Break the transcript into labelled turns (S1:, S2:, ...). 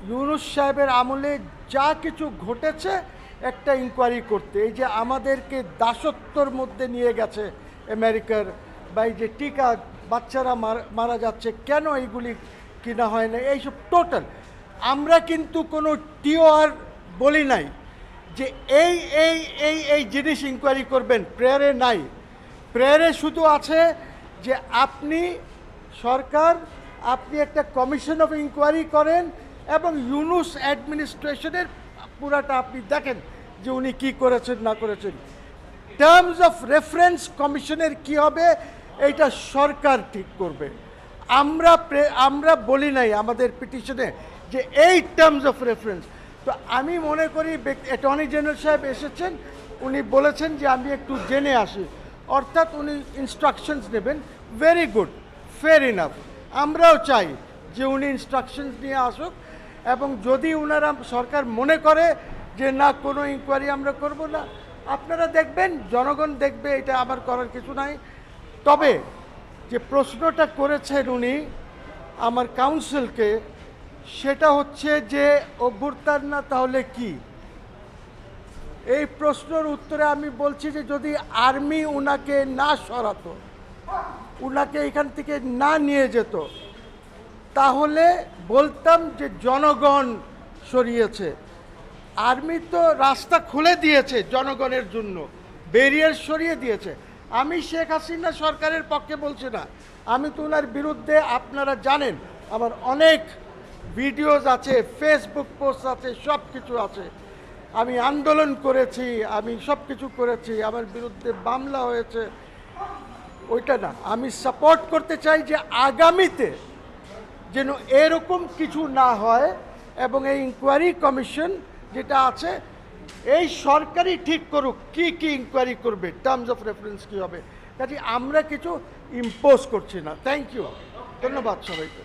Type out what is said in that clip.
S1: ইউনূস সাহেবের আমলে যা কিছু ঘটেছে একটা ইনকোয়ারি করতে, এই যে আমাদেরকে দাসত্বর মধ্যে নিয়ে গেছে আমেরিকার, বা এই যে টিকা বাচ্চারা মারা যাচ্ছে, কেন এইগুলি কিনা হয় না, এইসব টোটাল। আমরা কিন্তু কোনো টিওআর বলি নাই যে এই এই এই এই জিনিস ইনকোয়ারি করবেন, প্রেয়ারে নাই। প্রেয়ারে শুধু আছে যে আপনি সরকার, আপনি একটা কমিশন অফ ইনকোয়ারি করেন এবং ইউনূস অ্যাডমিনিস্ট্রেশনের পুরাটা আপনি দেখেন যে উনি কী করেছেন না করেছেন। টার্মস অফ রেফারেন্স কমিশনের কি হবে এইটা সরকার ঠিক করবে। আমরা বলি নাই আমাদের পিটিশনে যে এই টার্মস অফ রেফারেন্স। তো আমি মনে করি অ্যাটর্নি জেনারেল সাহেব এসেছেন, উনি বলেছেন যে আমি একটু জেনে আসি, অর্থাৎ উনি ইনস্ট্রাকশনস নেবেন। Very good, fair enough. আমরাও চাই যে উনি ইনস্ট্রাকশনস নিয়ে আসুক, এবং যদি ওনারা সরকার মনে করে যে না কোনো ইনকোয়ারি আমরা করব না, আপনারা দেখবেন, জনগণ দেখবে, এটা আমার করার কিছু নাই। তবে যে প্রশ্নটা করেছেন উনি আমার কাউন্সিলকে, সেটা হচ্ছে যে অভ্যুত্থান না তাহলে কি? এই প্রশ্নের উত্তরে আমি বলছি যে যদি আর্মি উনাকে না সরাতো, উনাকে এখান থেকে না নিয়ে যেত, তাহলে বলতাম যে জনগণ সরিয়েছে। আর্মি তো রাস্তা খুলে দিয়েছে জনগণের জন্য, ব্যারিয়ার সরিয়ে দিয়েছে। আমি শেখ হাসিনা সরকারের পক্ষে বলছি না, আমি তো ওনার বিরুদ্ধে, আপনারা জানেন আমার অনেক ভিডিওস আছে, ফেসবুক পোস্ট আছে, সব কিছু আছে। আমি আন্দোলন করেছি, আমি সব কিছু করেছি, আমার বিরুদ্ধে মামলা হয়েছে, ওইটা না। আমি সাপোর্ট করতে চাই যে আগামীতে যেন এরকম কিছু না হয়, এবং এই ইনকোয়ারি কমিশন যেটা আছে এই সরকারই ঠিক করুক কি কি ইনকোয়ারি করবে, টার্মস অফ রেফারেন্স কী হবে। কাজে আমরা কিছু ইম্পোজ করছি না। থ্যাংক ইউ, ধন্যবাদ সবাইকে।